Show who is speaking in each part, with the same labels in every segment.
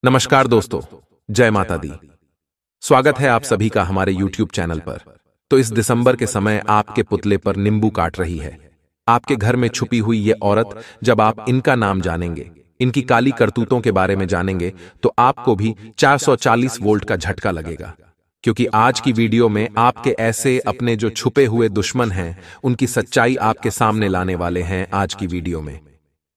Speaker 1: नमस्कार दोस्तों, जय माता दी। स्वागत है आप सभी का हमारे YouTube चैनल पर। तो इस दिसंबर के समय आपके पुतले पर नींबू काट रही है आपके घर में छुपी हुई ये औरत। जब आप इनका नाम जानेंगे, इनकी काली करतूतों के बारे में जानेंगे, तो आपको भी 440 वोल्ट का झटका लगेगा। क्योंकि आज की वीडियो में आपके ऐसे अपने जो छुपे हुए दुश्मन हैं, उनकी सच्चाई आपके सामने लाने वाले हैं। आज की वीडियो में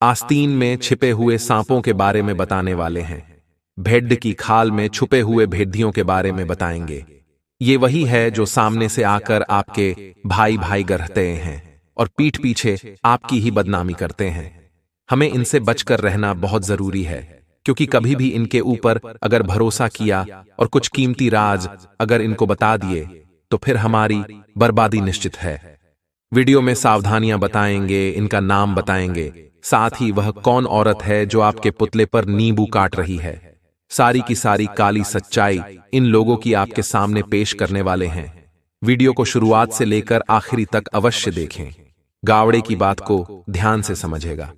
Speaker 1: आस्तीन में छिपे हुए सांपों के बारे में बताने वाले हैं। भेड़ की खाल में छुपे हुए भेड़ियों के बारे में बताएंगे। ये वही है जो सामने से आकर आपके भाई भाई गढ़ते हैं और पीठ पीछे आपकी ही बदनामी करते हैं। हमें इनसे बचकर रहना बहुत जरूरी है, क्योंकि कभी भी इनके ऊपर अगर भरोसा किया और कुछ कीमती राज अगर इनको बता दिए, तो फिर हमारी बर्बादी निश्चित है। वीडियो में सावधानियां बताएंगे, इनका नाम बताएंगे, साथ ही वह कौन औरत है जो आपके पुतले पर नींबू काट रही है। सारी की सारी काली सच्चाई इन लोगों की आपके सामने पेश करने वाले हैं। वीडियो को शुरुआत से लेकर आखिरी तक अवश्य देखें। गावड़े की बात को ध्यान से समझेगा।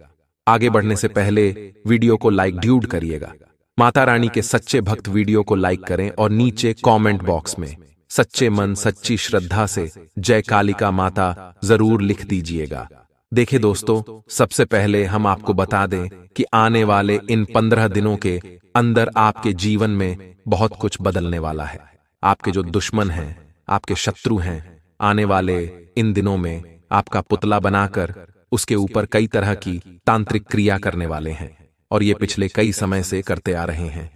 Speaker 1: आगे बढ़ने से पहले वीडियो को लाइक ड्यूड करिएगा। माता रानी के सच्चे भक्त वीडियो को लाइक करें और नीचे कमेंट बॉक्स में सच्चे मन सच्ची श्रद्धा से जय कालिका माता जरूर लिख दीजिएगा। देखिए दोस्तों, सबसे पहले हम आपको बता दें कि आने वाले इन 15 दिनों के अंदर आपके जीवन में बहुत कुछ बदलने वाला है। आपके जो दुश्मन हैं, आपके शत्रु हैं, आने वाले इन दिनों में आपका पुतला बनाकर उसके ऊपर कई तरह की तांत्रिक क्रिया करने वाले हैं, और ये पिछले कई समय से करते आ रहे हैं,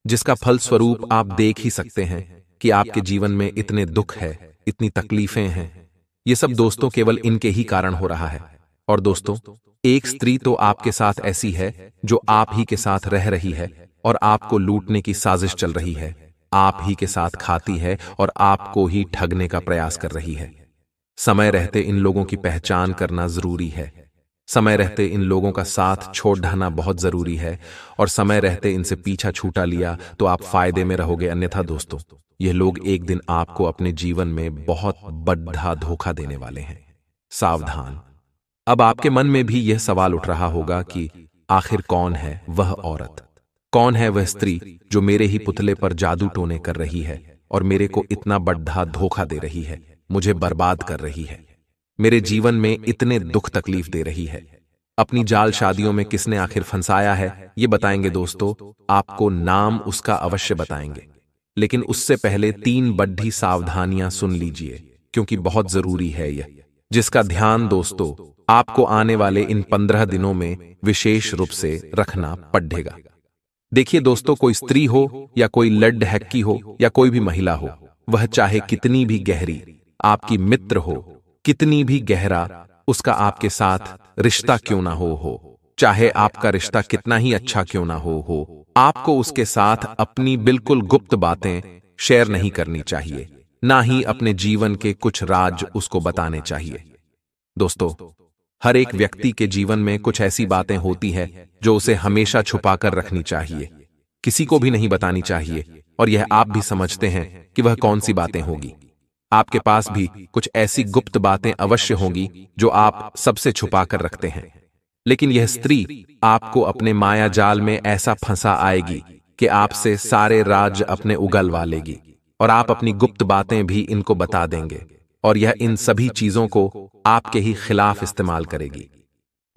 Speaker 1: जिसका फल स्वरूप आप देख ही सकते हैं कि आपके जीवन में इतने दुख है, इतनी तकलीफें हैं। ये सब दोस्तों केवल इनके ही कारण हो रहा है। और दोस्तों, एक स्त्री तो आपके साथ ऐसी है जो आप ही के साथ रह रही है और आपको लूटने की साजिश चल रही है। आप ही के साथ खाती है और आपको ही ठगने का प्रयास कर रही है। समय रहते इन लोगों की पहचान करना जरूरी है। समय रहते इन लोगों का साथ छोड़ ढाना बहुत जरूरी है, और समय रहते इनसे पीछा छूटा लिया तो आप फायदे में रहोगे। अन्यथा दोस्तों, ये लोग एक दिन आपको अपने जीवन में बहुत बड़ा धोखा देने वाले हैं। सावधान। अब आपके मन में भी यह सवाल उठ रहा होगा कि आखिर कौन है वह औरत, कौन है वह स्त्री जो मेरे ही पुतले पर जादू टोने कर रही है और मेरे को इतना बड़ा धोखा दे रही है, मुझे बर्बाद कर रही है, मेरे जीवन में इतने दुख तकलीफ दे रही है। अपनी जाल शादियों में किसने आखिर फंसाया है, ये बताएंगे दोस्तों। आपको नाम उसका अवश्य बताएंगे, लेकिन उससे पहले 3 बड़ी सावधानियां सुन लीजिए, क्योंकि बहुत जरूरी है यह, जिसका ध्यान दोस्तों आपको आने वाले इन 15 दिनों में विशेष रूप से रखना पड़ेगा। देखिए दोस्तों, कोई स्त्री हो या कोई लड हैक्की हो या कोई भी महिला हो, वह चाहे कितनी भी गहरी आपकी मित्र हो, कितनी भी गहरा उसका आपके साथ रिश्ता क्यों ना हो, चाहे आपका रिश्ता कितना ही अच्छा क्यों ना हो, आपको उसके साथ अपनी बिल्कुल गुप्त बातें शेयर नहीं करनी चाहिए, ना ही अपने जीवन के कुछ राज उसको बताने चाहिए। दोस्तों, हर एक व्यक्ति के जीवन में कुछ ऐसी बातें होती है जो उसे हमेशा छुपाकर रखनी चाहिए, किसी को भी नहीं बतानी चाहिए, और यह आप भी समझते हैं कि वह कौन सी बातें होगी। आपके पास भी कुछ ऐसी गुप्त बातें अवश्य होंगी जो आप सबसे छुपाकर रखते हैं, लेकिन यह स्त्री आपको अपने माया जाल में ऐसा फंसा आएगी कि आपसे सारे राज अपने उगलवा लेगी, और आप अपनी गुप्त बातें भी इनको बता देंगे, और यह इन सभी चीजों को आपके ही खिलाफ इस्तेमाल करेगी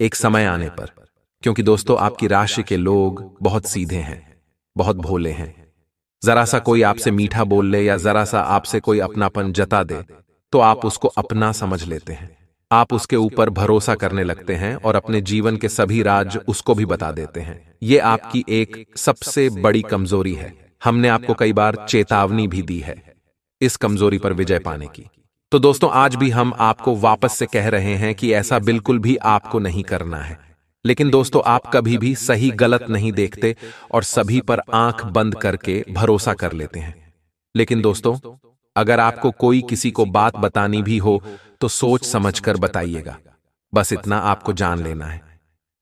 Speaker 1: एक समय आने पर। क्योंकि दोस्तों, आपकी राशि के लोग बहुत सीधे हैं, बहुत भोले हैं। जरा सा कोई आपसे मीठा बोल ले या जरा सा आपसे कोई अपनापन जता दे तो आप उसको अपना समझ लेते हैं। आप उसके ऊपर भरोसा करने लगते हैं और अपने जीवन के सभी राज उसको भी बता देते हैं। ये आपकी एक सबसे बड़ी कमजोरी है। हमने आपको कई बार चेतावनी भी दी है इस कमजोरी पर विजय पाने की। तो दोस्तों, आज भी हम आपको वापस से कह रहे हैं कि ऐसा बिल्कुल भी आपको नहीं करना है। लेकिन दोस्तों, आप कभी भी सही गलत नहीं देखते और सभी पर आंख बंद करके भरोसा कर लेते हैं। लेकिन दोस्तों, अगर आपको कोई किसी को बात बतानी भी हो तो सोच समझकर बताइएगा, बस इतना आपको जान लेना है।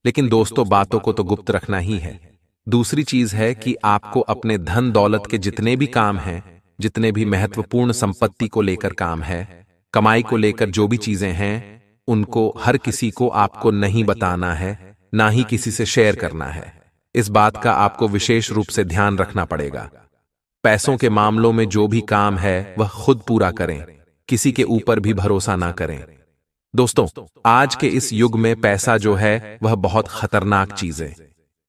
Speaker 1: लेकिन दोस्तों, बातों को तो गुप्त रखना ही है। दूसरी चीज है कि आपको अपने धन दौलत के जितने भी काम हैं, जितने भी महत्वपूर्ण संपत्ति को लेकर काम है, कमाई को लेकर जो भी चीजें हैं, उनको हर किसी को आपको नहीं बताना है, ना ही किसी से शेयर करना है। इस बात का आपको विशेष रूप से ध्यान रखना पड़ेगा। पैसों के मामलों में जो भी काम है वह खुद पूरा करें, किसी के ऊपर भी भरोसा ना करें। दोस्तों, आज के इस युग में पैसा जो है वह बहुत खतरनाक चीज है।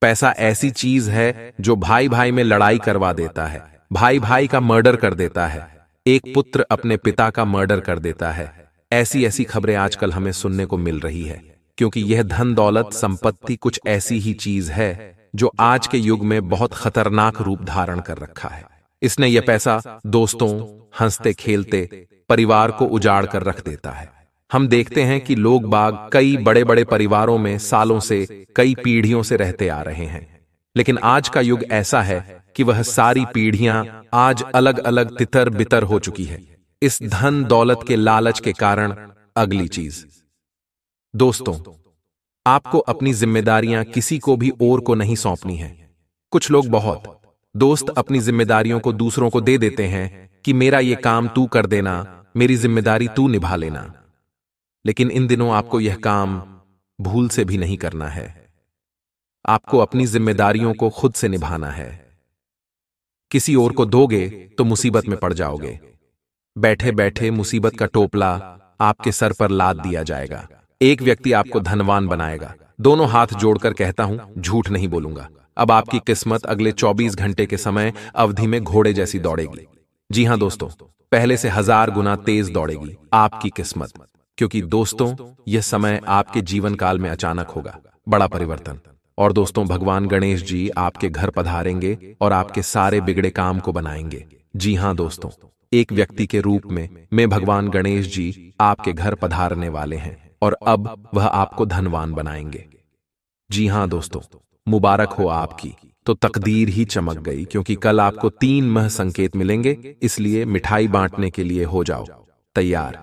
Speaker 1: पैसा ऐसी चीज है जो भाई भाई में लड़ाई करवा देता है, भाई भाई का मर्डर कर देता है, एक पुत्र अपने पिता का मर्डर कर देता है। ऐसी ऐसी खबरें आजकल हमें सुनने को मिल रही है, क्योंकि यह धन दौलत संपत्ति कुछ ऐसी ही चीज है जो आज के युग में बहुत खतरनाक रूप धारण कर रखा है। इसने यह पैसा दोस्तों, हंसते खेलते परिवार को उजाड़ कर रख देता है। हम देखते हैं कि लोग बाग कई बड़े बड़े परिवारों में सालों से, कई पीढ़ियों से रहते आ रहे हैं, लेकिन आज का युग ऐसा है कि वह सारी पीढ़ियां आज अलग अलग तितर बितर हो चुकी है, इस धन दौलत के लालच के कारण। अगली चीज दोस्तों, आपको अपनी जिम्मेदारियां किसी को भी और को नहीं सौंपनी है। कुछ लोग बहुत दोस्त अपनी जिम्मेदारियों को दूसरों को दे देते हैं कि मेरा ये काम तू कर देना, मेरी जिम्मेदारी तू निभा लेना। लेकिन इन दिनों आपको यह काम भूल से भी नहीं करना है। आपको अपनी जिम्मेदारियों को खुद से निभाना है। किसी और को दोगे तो मुसीबत में पड़ जाओगे। बैठे बैठे मुसीबत का टोपला आपके सर पर लाद दिया जाएगा। एक व्यक्ति आपको धनवान बनाएगा। दोनों हाथ जोड़कर कहता हूं, झूठ नहीं बोलूंगा। अब आपकी किस्मत अगले 24 घंटे के समय अवधि में घोड़े जैसी दौड़ेगी। जी हां दोस्तों, पहले से 1000 गुना तेज दौड़ेगी आपकी किस्मत, क्योंकि दोस्तों यह समय आपके जीवन काल में अचानक होगा, बड़ा परिवर्तन। और दोस्तों, भगवान गणेश जी आपके घर पधारेंगे और आपके सारे बिगड़े काम को बनाएंगे। जी हां दोस्तों, एक व्यक्ति के रूप में मैं भगवान गणेश जी आपके घर पधारने वाले हैं और अब वह आपको धनवान बनाएंगे। जी हां दोस्तों, मुबारक हो आपकी तो तकदीर ही चमक गई, क्योंकि कल आपको 3 मह संकेत मिलेंगे। इसलिए मिठाई बांटने के लिए हो जाओ तैयार,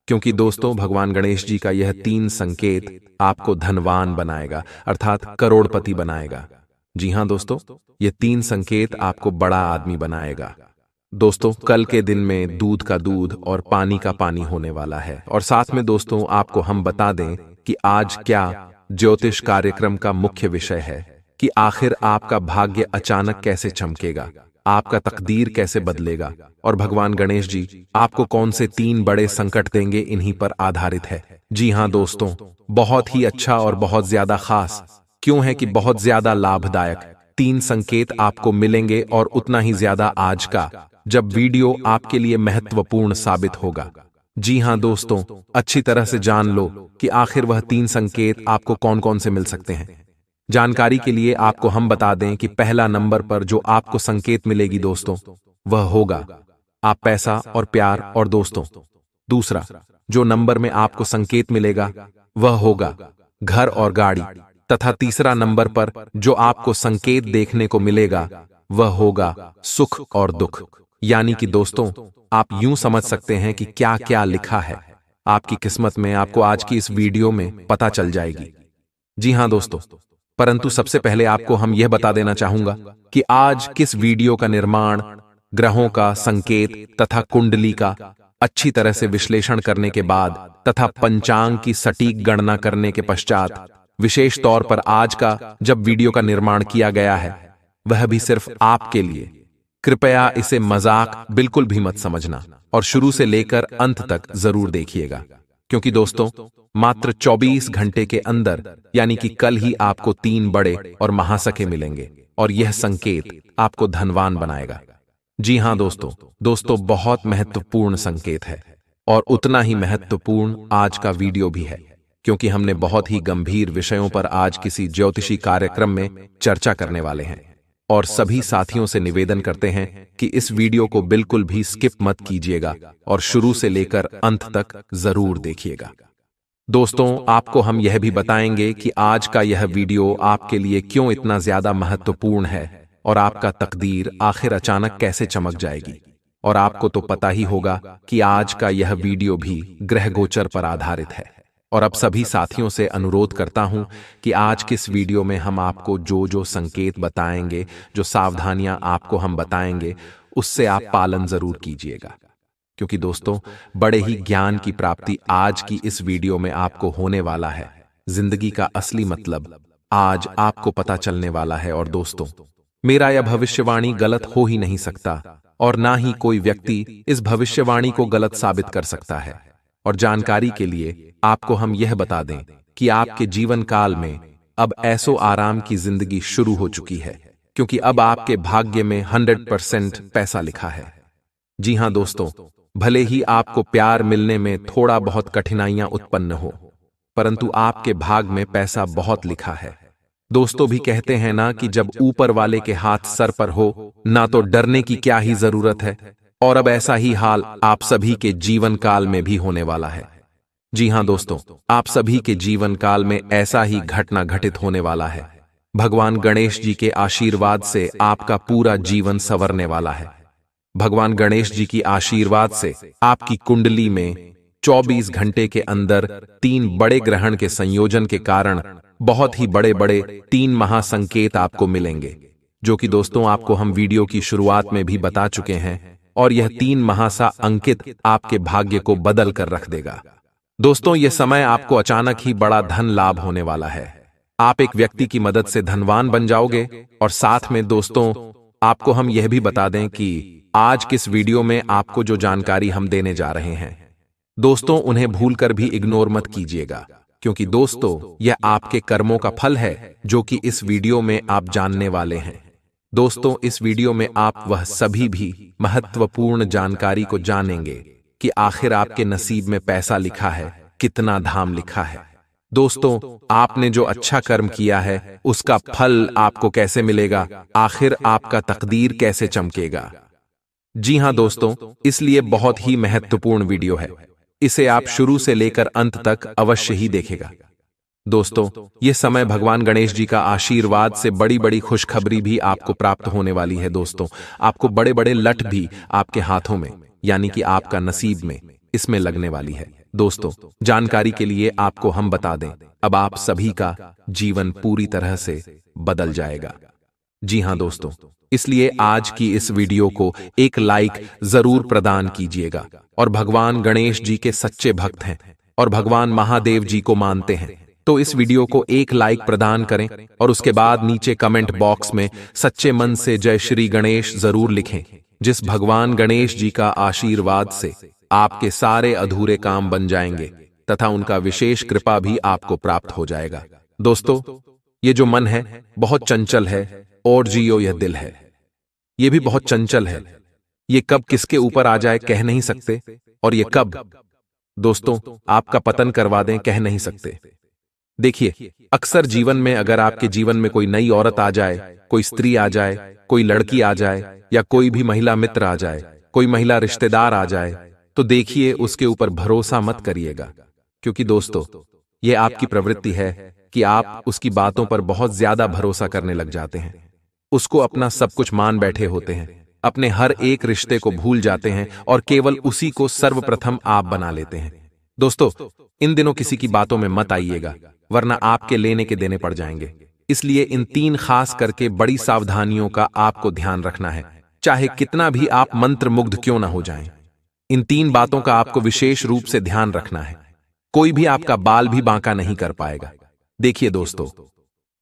Speaker 1: क्योंकि दोस्तों भगवान गणेश जी का यह 3 संकेत आपको धनवान बनाएगा, अर्थात करोड़पति बनाएगा। जी हां दोस्तों, यह 3 संकेत आपको बड़ा आदमी बनाएगा। दोस्तों, कल के दिन में दूध का दूध और पानी का पानी होने वाला है। और साथ में दोस्तों आपको हम बता दें कि आज क्या ज्योतिष कार्यक्रम का मुख्य विषय है कि आखिर आपका भाग्य अचानक कैसे चमकेगा, आपका तकदीर कैसे बदलेगा और भगवान गणेश जी आपको कौन से 3 बड़े संकट देंगे, इन्हीं पर आधारित है। जी हां दोस्तों, बहुत ही अच्छा और बहुत ज्यादा खास। क्यों है कि बहुत ज्यादा लाभदायक 3 संकेत आपको मिलेंगे, और उतना ही ज्यादा आज का, जब वीडियो आपके लिए महत्वपूर्ण साबित होगा। जी हां दोस्तों, अच्छी तरह से जान लो कि आखिर वह 3 संकेत आपको कौन कौन से मिल सकते हैं। जानकारी के लिए आपको हम बता दें कि पहला नंबर पर जो आपको संकेत मिलेगी दोस्तों, वह होगा आप पैसा और प्यार और दोस्तों। दूसरा जो नंबर में आपको संकेत मिलेगा वह होगा घर और गाड़ी, तथा तीसरा नंबर पर जो आपको संकेत देखने को मिलेगा वह होगा सुख और दुख। यानी कि दोस्तों, आप यूं समझ सकते हैं कि क्या क्या लिखा है आपकी किस्मत में, आपको आज की इस वीडियो में पता चल जाएगी। जी हां दोस्तों, परंतु सबसे पहले आपको हम यह बता देना चाहूंगा कि आज किस वीडियो का निर्माण ग्रहों का संकेत तथा कुंडली का अच्छी तरह से विश्लेषण करने के बाद तथा पंचांग की सटीक गणना करने के पश्चात, विशेष तौर पर आज का जब वीडियो का निर्माण किया गया है, वह भी सिर्फ आपके लिए। कृपया इसे मजाक बिल्कुल भी मत समझना और शुरू से लेकर अंत तक जरूर देखिएगा, क्योंकि दोस्तों मात्र 24 घंटे के अंदर यानी कि कल ही आपको 3 बड़े और महासखे मिलेंगे और यह संकेत आपको धनवान बनाएगा। जी हां दोस्तों बहुत महत्वपूर्ण संकेत है और उतना ही महत्वपूर्ण आज का वीडियो भी है, क्योंकि हमने बहुत ही गंभीर विषयों पर आज किसी ज्योतिषी कार्यक्रम में चर्चा करने वाले हैं। और सभी साथियों से निवेदन करते हैं कि इस वीडियो को बिल्कुल भी स्किप मत कीजिएगा और शुरू से लेकर अंत तक जरूर देखिएगा। दोस्तों, आपको हम यह भी बताएंगे कि आज का यह वीडियो आपके लिए क्यों इतना ज्यादा महत्वपूर्ण है और आपका तकदीर आखिर अचानक कैसे चमक जाएगी। और आपको तो पता ही होगा कि आज का यह वीडियो भी ग्रह गोचर पर आधारित है। और अब सभी साथियों से अनुरोध करता हूं कि आज के इस वीडियो में हम आपको जो जो संकेत बताएंगे, जो सावधानियां आपको हम बताएंगे, उससे आप पालन जरूर कीजिएगा, क्योंकि दोस्तों बड़े ही ज्ञान की प्राप्ति आज की इस वीडियो में आपको होने वाला है। जिंदगी का असली मतलब आज आपको पता चलने वाला है। और दोस्तों, मेरा यह भविष्यवाणी गलत हो ही नहीं सकता और ना ही कोई व्यक्ति इस भविष्यवाणी को गलत साबित कर सकता है। और जानकारी के लिए आपको हम यह बता दें कि आपके जीवन काल में अब ऐसो आराम की जिंदगी शुरू हो चुकी है, क्योंकि अब आपके भाग्य में 100% पैसा लिखा है। जी हां दोस्तों, भले ही आपको प्यार मिलने में थोड़ा बहुत कठिनाइयां उत्पन्न हो, परंतु आपके भाग में पैसा बहुत लिखा है। दोस्तों भी कहते हैं ना कि जब ऊपर वाले के हाथ सर पर हो ना तो डरने की क्या ही जरूरत है। और अब ऐसा ही हाल आप सभी के जीवन काल में भी होने वाला है। जी हां दोस्तों, आप सभी के जीवन काल में ऐसा ही घटना घटित होने वाला है। भगवान गणेश जी के आशीर्वाद से आपका पूरा जीवन संवरने वाला है। भगवान गणेश जी की आशीर्वाद से आपकी कुंडली में 24 घंटे के अंदर 3 बड़े ग्रहण के संयोजन के कारण बहुत ही बड़े बड़े 3 महासंकेत आपको मिलेंगे, जो कि दोस्तों आपको हम वीडियो की शुरुआत में भी बता चुके हैं। और यह 3 महासा अंकित आपके भाग्य को बदल कर रख देगा। दोस्तों, यह समय आपको अचानक ही बड़ा धन लाभ होने वाला है। आप एक व्यक्ति की मदद से धनवान बन जाओगे। और साथ में दोस्तों, आपको हम यह भी बता दें कि आज किस वीडियो में आपको जो जानकारी हम देने जा रहे हैं, दोस्तों उन्हें भूलकर भी इग्नोर मत कीजिएगा, क्योंकि दोस्तों यह आपके कर्मों का फल है जो कि इस वीडियो में आप जानने वाले हैं। दोस्तों, इस वीडियो में आप वह सभी भी महत्वपूर्ण जानकारी को जानेंगे कि आखिर आपके नसीब में पैसा लिखा है, कितना धाम लिखा है। दोस्तों, आपने जो अच्छा कर्म किया है उसका फल आपको कैसे मिलेगा, आखिर आपका तकदीर कैसे चमकेगा। जी हां दोस्तों, इसलिए बहुत ही महत्वपूर्ण वीडियो है। इसे आप शुरू से लेकर अंत तक अवश्य ही देखेगा। दोस्तों, यह समय भगवान गणेश जी का आशीर्वाद से बड़ी बड़ी खुशखबरी भी आपको प्राप्त होने वाली है। दोस्तों, आपको बड़े बड़े लठ भी आपके हाथों में, यानी कि आपका नसीब में, इसमें लगने वाली है। दोस्तों, जानकारी के लिए आपको हम बता दें, अब आप सभी का जीवन पूरी तरह से बदल जाएगा। जी हां दोस्तों, इसलिए आज की इस वीडियो को एक लाइक जरूर प्रदान कीजिएगा। और भगवान गणेश जी के सच्चे भक्त हैं और भगवान महादेव जी को मानते हैं, तो इस वीडियो को एक लाइक प्रदान करें और उसके बाद नीचे कमेंट बॉक्स में सच्चे मन से जय श्री गणेश जरूर लिखें, जिस भगवान गणेश जी का आशीर्वाद से आपके सारे अधूरे काम बन जाएंगे तथा उनका विशेष कृपा भी आपको प्राप्त हो जाएगा। दोस्तों, ये जो मन है बहुत चंचल है और जियो यह दिल है, ये भी बहुत चंचल है। ये कब किसके ऊपर आ जाए कह नहीं सकते, और ये कब दोस्तों आपका पतन करवा दें कह नहीं सकते। देखिए, अक्सर जीवन में अगर आपके जीवन में कोई नई औरत आ जाए, कोई स्त्री आ जाए, कोई लड़की आ जाए, या कोई भी महिला मित्र आ जाए, कोई महिला रिश्तेदार आ जाए, तो देखिए उसके ऊपर भरोसा मत करिएगा, क्योंकि दोस्तों यह आपकी प्रवृत्ति है कि आप उसकी बातों पर बहुत ज्यादा भरोसा करने लग जाते हैं, उसको अपना सब कुछ मान बैठे होते हैं, अपने हर एक रिश्ते को भूल जाते हैं और केवल उसी को सर्वप्रथम आप बना लेते हैं। दोस्तों, इन दिनों किसी की बातों में मत आइएगा, वरना आपके लेने के देने पड़ जाएंगे। इसलिए इन 3 खास करके बड़ी सावधानियों का आपको ध्यान रखना है, चाहे कितना भी आप मंत्र मुग्ध क्यों ना हो जाएं। इन 3 बातों का आपको विशेष रूप से ध्यान रखना है, कोई भी आपका बाल भी बांका नहीं कर पाएगा। देखिए दोस्तों,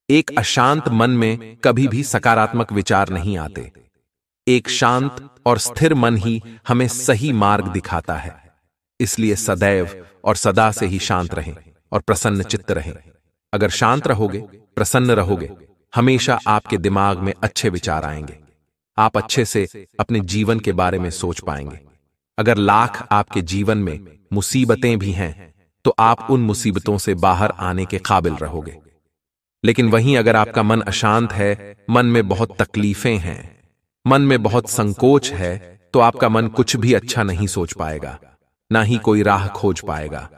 Speaker 1: एक अशांत मन में कभी भी सकारात्मक विचार नहीं आते। एक शांत और स्थिर मन ही हमें सही मार्ग दिखाता है। इसलिए सदैव और सदा से ही शांत रहें और प्रसन्न चित्त रहें। अगर शांत रहोगे, प्रसन्न रहोगे, हमेशा आपके दिमाग में अच्छे विचार आएंगे, आप अच्छे से अपने जीवन के बारे में सोच पाएंगे। अगर लाख आपके जीवन में मुसीबतें भी हैं, तो आप उन मुसीबतों से बाहर आने के काबिल रहोगे। लेकिन वहीं अगर आपका मन अशांत है, मन में बहुत तकलीफें हैं, मन में बहुत संकोच है, तो आपका मन कुछ भी अच्छा नहीं सोच पाएगा, ना ही कोई राह खोज पाएगा।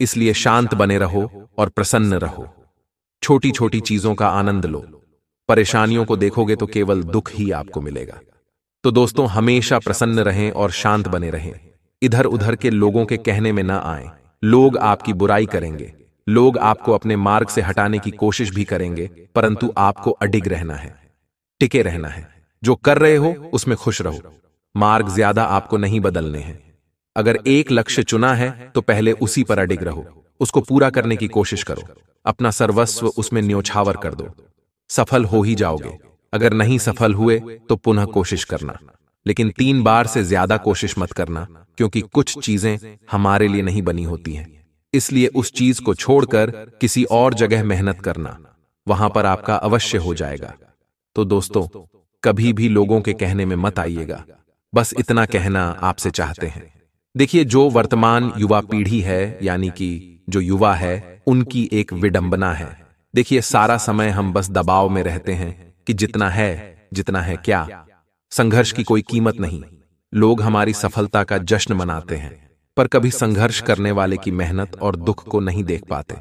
Speaker 1: इसलिए शांत बने रहो और प्रसन्न रहो। छोटी छोटी चीजों का आनंद लो। परेशानियों को देखोगे तो केवल दुख ही आपको मिलेगा। तो दोस्तों, हमेशा प्रसन्न रहें और शांत बने रहें। इधर उधर के लोगों के कहने में ना आए। लोग आपकी बुराई करेंगे, लोग आपको अपने मार्ग से हटाने की कोशिश भी करेंगे, परंतु आपको अडिग रहना है, टिके रहना है। जो कर रहे हो उसमें खुश रहो। मार्ग ज्यादा आपको नहीं बदलने हैं। अगर एक लक्ष्य चुना है तो पहले उसी पर अडिग रहो, उसको पूरा करने की कोशिश करो, अपना सर्वस्व उसमें न्योछावर कर दो। सफल हो ही जाओगे। अगर नहीं सफल हुए तो पुनः कोशिश करना, लेकिन 3 बार से ज्यादा कोशिश मत करना, क्योंकि कुछ चीजें हमारे लिए नहीं बनी होती हैं। इसलिए उस चीज को छोड़कर किसी और जगह मेहनत करना, वहां पर आपका अवश्य हो जाएगा। तो दोस्तों, कभी भी लोगों के कहने में मत आइएगा। बस इतना कहना आपसे चाहते हैं। देखिए, जो वर्तमान युवा पीढ़ी है, यानी कि जो युवा है, उनकी एक विडंबना है। देखिए, सारा समय हम बस दबाव में रहते हैं कि जितना है क्या, संघर्ष की कोई कीमत नहीं। लोग हमारी सफलता का जश्न मनाते हैं, पर कभी संघर्ष करने वाले की मेहनत और दुख को नहीं देख पाते।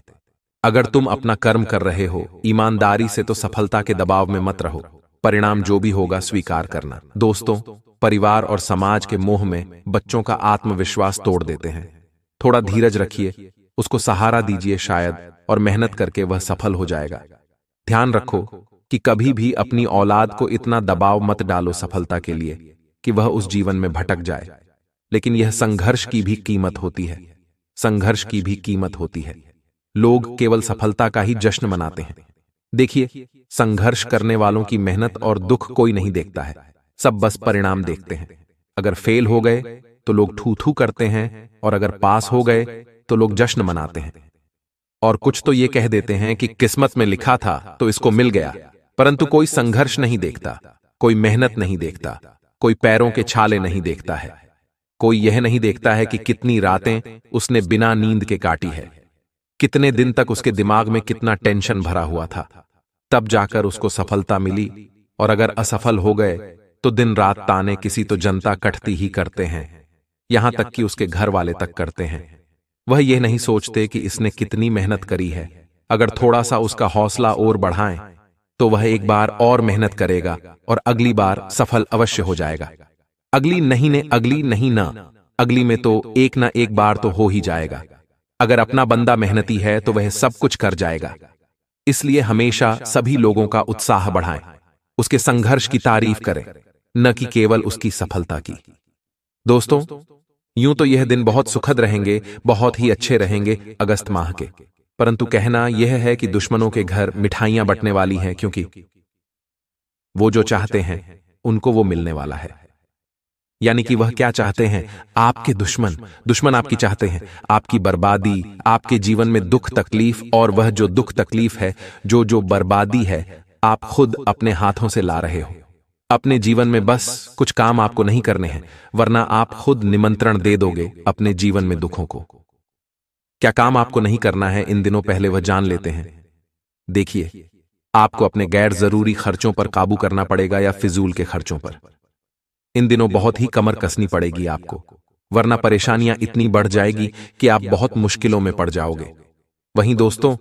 Speaker 1: अगर तुम अपना कर्म कर रहे हो ईमानदारी से, तो सफलता के दबाव में मत रहो। परिणाम जो भी होगा स्वीकार करना। दोस्तों, परिवार और समाज के मोह में बच्चों का आत्मविश्वास तोड़ देते हैं। थोड़ा धीरज रखिए, उसको सहारा दीजिए शायद, और मेहनत करके वह सफल हो जाएगा। ध्यान रखो कि कभी भी अपनी औलाद को इतना दबाव मत डालो सफलता के लिए कि वह उस जीवन में भटक जाए। लेकिन यह संघर्ष की भी कीमत होती है। संघर्ष की भी कीमत होती है। लोग केवल सफलता का ही जश्न मनाते हैं। देखिए, संघर्ष करने वालों की मेहनत और दुख कोई नहीं देखता है। सब बस परिणाम देखते हैं। अगर फेल हो गए तो लोग थू थू करते हैं, और अगर पास हो गए तो लोग जश्न मनाते हैं। और कुछ तो ये कह देते हैं कि किस्मत में लिखा था तो इसको मिल गया। परंतु कोई संघर्ष नहीं देखता, कोई मेहनत नहीं देखता, कोई पैरों के छाले नहीं देखता है। कोई यह नहीं देखता है कि कितनी रातें उसने बिना नींद के काटी है, कितने दिन तक उसके दिमाग में कितना टेंशन भरा हुआ था, तब जाकर उसको सफलता मिली। और अगर असफल हो गए तो दिन रात ताने किसी तो जनता कटती ही करते हैं, यहां तक कि उसके घर वाले तक करते हैं। वह यह नहीं सोचते कि इसने कितनी मेहनत करी है। अगर थोड़ा सा उसका हौसला और बढ़ाएं तो वह एक बार और मेहनत करेगा और अगली बार सफल अवश्य हो जाएगा। अगली नहीं ना, अगली में तो एक ना एक बार तो हो ही जाएगा। अगर अपना बंदा मेहनती है तो वह सब कुछ कर जाएगा। इसलिए हमेशा सभी लोगों का उत्साह बढ़ाएं, उसके संघर्ष की तारीफ करें, न कि केवल उसकी सफलता की। दोस्तों, यूं तो यह दिन बहुत सुखद रहेंगे, बहुत ही अच्छे रहेंगे अगस्त माह के, परंतु कहना यह है कि दुश्मनों के घर मिठाइयां बंटने वाली हैं, क्योंकि वो जो चाहते हैं उनको वो मिलने वाला है। यानी कि वह क्या चाहते हैं? आपके दुश्मन आपकी चाहते हैं आपकी बर्बादी, आपके जीवन में दुख तकलीफ, और वह जो दुख तकलीफ है, जो बर्बादी है, आप खुद अपने हाथों से ला रहे हो। अपने जीवन में बस कुछ काम आपको नहीं करने हैं, वरना आप खुद निमंत्रण दे दोगे अपने जीवन में दुखों को। क्या काम आपको नहीं करना है इन दिनों, पहले वह जान लेते हैं। देखिए, आपको अपने गैर जरूरी खर्चों पर काबू करना पड़ेगा या फिजूल के खर्चों पर। इन दिनों बहुत ही कमर कसनी पड़ेगी आपको, वरना परेशानियां इतनी बढ़ जाएगी कि आप बहुत मुश्किलों में पड़ जाओगे। वहीं दोस्तों,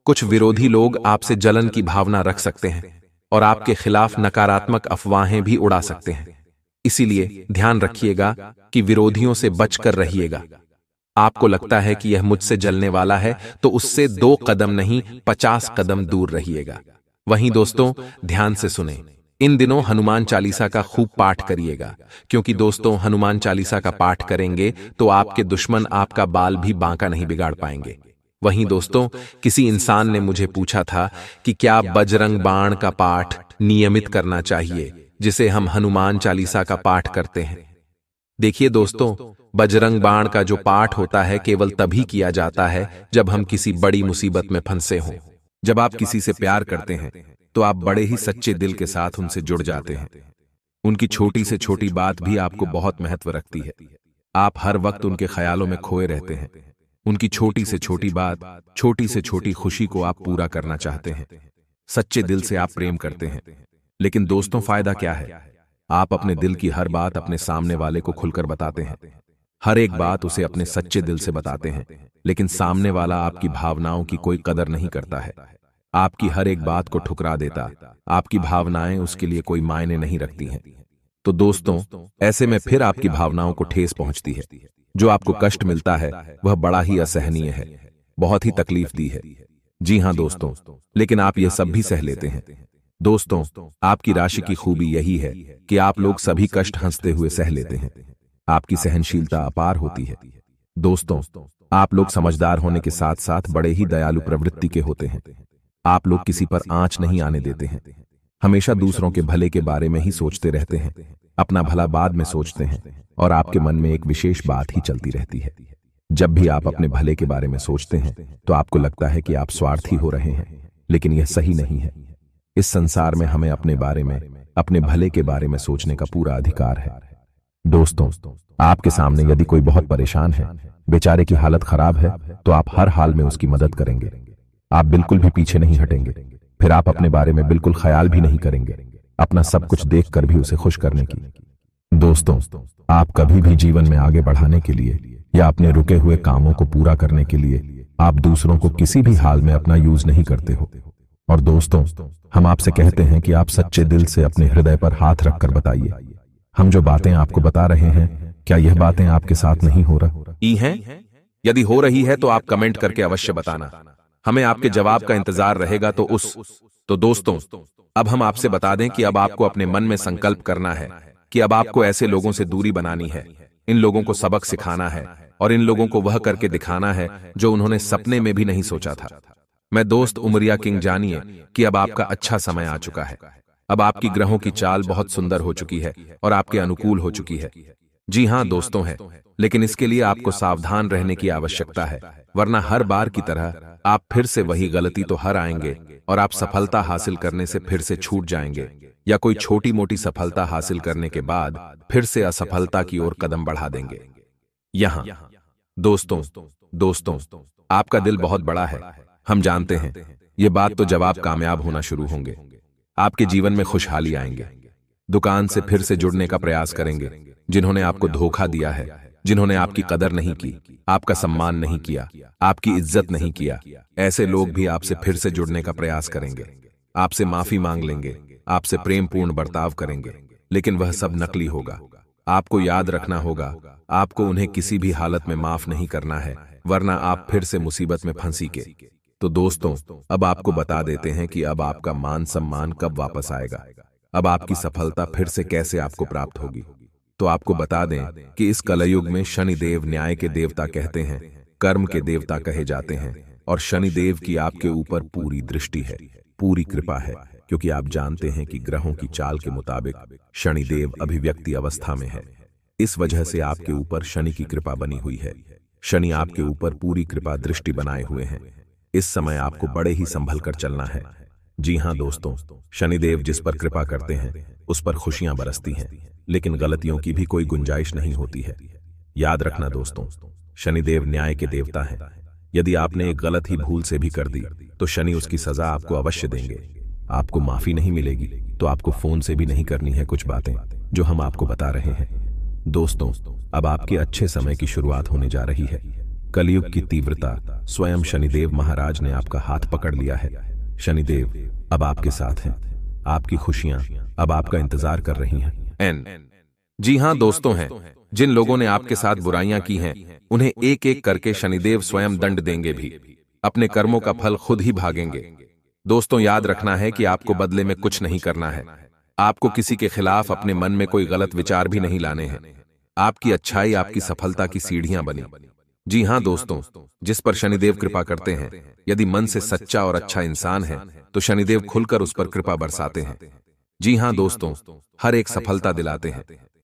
Speaker 1: कुछ विरोधी लोग आपसे जलन की भावना रख सकते हैं और आपके खिलाफ नकारात्मक अफवाहें भी उड़ा सकते हैं। इसीलिए ध्यान रखिएगा कि विरोधियों से बचकर रहिएगा। आपको लगता है कि यह मुझसे जलने वाला है, तो उससे 2 कदम नहीं 50 कदम दूर रहिएगा। वहीं दोस्तों, ध्यान से सुने, इन दिनों हनुमान चालीसा का खूब पाठ करिएगा, क्योंकि दोस्तों, हनुमान चालीसा का पाठ करेंगे तो आपके दुश्मन आपका बाल भी बांका नहीं बिगाड़ पाएंगे। वहीं दोस्तों, किसी इंसान ने मुझे पूछा था कि क्या बजरंग बाण का पाठ नियमित करना चाहिए, जिसे हम हनुमान चालीसा का पाठ करते हैं। देखिए दोस्तों, बजरंग बाण का जो पाठ होता है केवल तभी किया जाता है जब हम किसी बड़ी मुसीबत में फंसे हों। जब आप किसी से प्यार करते हैं तो आप बड़े ही सच्चे दिल के साथ उनसे जुड़ जाते हैं। उनकी छोटी से छोटी बात भी आपको बहुत महत्व रखती है। आप हर वक्त उनके ख्यालों में खोए रहते हैं। उनकी छोटी से छोटी बात, छोटी से छोटी खुशी को आप पूरा करना चाहते हैं। सच्चे दिल से आप प्रेम करते हैं। लेकिन दोस्तों, फायदा क्या है? आप अपने दिल की हर बात अपने सामने वाले को खुलकर बताते हैं। हर एक बात उसे अपने सच्चे दिल से बताते हैं, लेकिन सामने वाला आपकी भावनाओं की कोई कदर नहीं करता है। आपकी हर एक बात को ठुकरा देता, आपकी भावनाएं उसके लिए कोई मायने नहीं रखती हैं। तो दोस्तों, ऐसे में फिर आपकी भावनाओं को ठेस पहुंचती है। जो आपको कष्ट मिलता है वह बड़ा ही असहनीय है, बहुत ही तकलीफ दी है। जी हां दोस्तों, लेकिन आप यह सब भी सह लेते हैं। दोस्तों, आपकी राशि की खूबी यही है कि आप लोग सभी कष्ट हंसते हुए सह लेते हैं। आपकी सहनशीलता अपार होती है। दोस्तों, आप लोग समझदार होने के साथ साथ बड़े ही दयालु प्रवृत्ति के होते हैं। आप लोग किसी पर आंच नहीं आने देते हैं। हमेशा दूसरों के भले के बारे में ही सोचते रहते हैं, अपना भला बाद में सोचते हैं और आपके मन में एक विशेष बात ही चलती रहती है। जब भी आप अपने भले के बारे में सोचते हैं तो आपको लगता है कि आप स्वार्थी हो रहे हैं, लेकिन यह सही नहीं है। इस संसार में हमें अपने बारे में, अपने भले के बारे में सोचने का पूरा अधिकार है। दोस्तों, आपके सामने यदि कोई बहुत परेशान है, बेचारे की हालत खराब है, तो आप हर हाल में उसकी मदद करेंगे। आप बिल्कुल भी पीछे नहीं हटेंगे। फिर आप अपने बारे में बिल्कुल ख्याल भी नहीं करेंगे, अपना सब कुछ देखकर भी उसे खुश करने की। दोस्तों, आप कभी भी जीवन में आगे बढ़ाने के लिए या अपने रुके हुए कामों को पूरा करने के लिए आप दूसरों को किसी भी हाल में अपना यूज नहीं करते हो। और दोस्तों, हम आपसे कहते हैं कि आप सच्चे दिल से अपने हृदय पर हाथ रखकर बताइए, हम जो बातें आपको बता रहे हैं, क्या यह बातें आपके साथ नहीं हो रही हैं? यदि हो रही है तो आप कमेंट करके अवश्य बताना, हमें आपके जवाब का इंतजार रहेगा। तो दोस्तों, अब हम आपसे बता दें कि अब आपको अपने मन में संकल्प करना है कि अब आपको ऐसे लोगों से दूरी बनानी है, इन लोगों को सबक सिखाना है और इन लोगों को वह करके दिखाना है जो उन्होंने सपने में भी नहीं सोचा था। मैं दोस्त उमरिया किंग, जानिए कि अब आपका अच्छा समय आ चुका है। अब आपकी ग्रहों की चाल बहुत सुंदर हो चुकी है और आपके अनुकूल हो चुकी है। जी हां दोस्तों है, लेकिन इसके लिए आपको सावधान रहने की आवश्यकता है, वरना हर बार की तरह आप फिर से वही गलती तो हर आएंगे और आप सफलता हासिल करने से फिर से छूट जाएंगे, या कोई छोटी मोटी सफलता हासिल करने के बाद फिर से असफलता की ओर कदम बढ़ा देंगे। यहां दोस्तों, आपका दिल बहुत बड़ा है, हम जानते हैं। ये बात तो जब आप कामयाब होना शुरू होंगे, आपके जीवन में खुशहाली आएंगे। दुकान से फिर से जुड़ने का प्रयास करेंगे। जिन्होंने आपको धोखा दिया है, जिन्होंने आपकी कदर नहीं की, आपका सम्मान नहीं किया, आपकी इज्जत नहीं किया, ऐसे लोग भी आपसे फिर से जुड़ने का प्रयास करेंगे, आपसे माफी मांग लेंगे, आपसे प्रेमपूर्ण बर्ताव करेंगे, लेकिन वह सब नकली होगा। आपको याद रखना होगा, आपको उन्हें किसी भी हालत में माफ नहीं करना है, वरना आप फिर से मुसीबत में फंसीगे। तो दोस्तों, अब आपको बता देते हैं कि अब आपका मान सम्मान कब वापस आएगा, अब आपकी सफलता फिर से कैसे आपको प्राप्त होगी। तो आपको बता दें कि इस कलयुग में शनिदेव न्याय के देवता कहते हैं, कर्म के देवता कहे जाते हैं, और शनिदेव की आपके ऊपर पूरी दृष्टि है, पूरी कृपा है, क्योंकि आप जानते हैं कि ग्रहों की चाल के मुताबिक शनिदेव अभिव्यक्ति अवस्था में है। इस वजह से आपके ऊपर शनि की कृपा बनी हुई है। शनि आपके ऊपर पूरी कृपा दृष्टि बनाए हुए हैं। इस समय आपको बड़े ही संभल कर चलना है। जी हां दोस्तों, शनिदेव जिस पर कृपा करते हैं उस पर खुशियां बरसती हैं, लेकिन गलतियों की भी कोई गुंजाइश नहीं होती है। याद रखना दोस्तों, शनिदेव न्याय के देवता हैं। यदि आपने एक गलत ही भूल से भी कर दी तो शनि उसकी सजा आपको अवश्य देंगे। आपको माफी नहीं मिलेगी तो आपको फोन से भी नहीं करनी है कुछ बातें जो हम आपको बता रहे हैं। दोस्तों, अब आपके अच्छे समय की शुरुआत होने जा रही है। कलयुग की तीव्रता स्वयं शनिदेव महाराज ने आपका हाथ पकड़ लिया है। शनिदेव अब आपके साथ हैं, आपकी खुशियां अब आपका इंतजार कर रही हैं। जी हां दोस्तों हैं, जिन लोगों ने आपके साथ बुराइयां की हैं उन्हें एक एक करके शनिदेव स्वयं दंड देंगे भी, अपने कर्मों का फल खुद ही भागेंगे। दोस्तों, याद रखना है कि आपको बदले में कुछ नहीं करना है। आपको किसी के खिलाफ अपने मन में कोई गलत विचार भी नहीं लाने हैं। आपकी अच्छाई आपकी सफलता की सीढ़ियां बनी। जी हां दोस्तों, जिस पर शनिदेव कृपा करते हैं, यदि मन से सच्चा और अच्छा इंसान है तो शनिदेव खुलकर उस पर कृपा बरसाते हैं। जी हां दोस्तों, हर एक सफलता दिलाते हैं।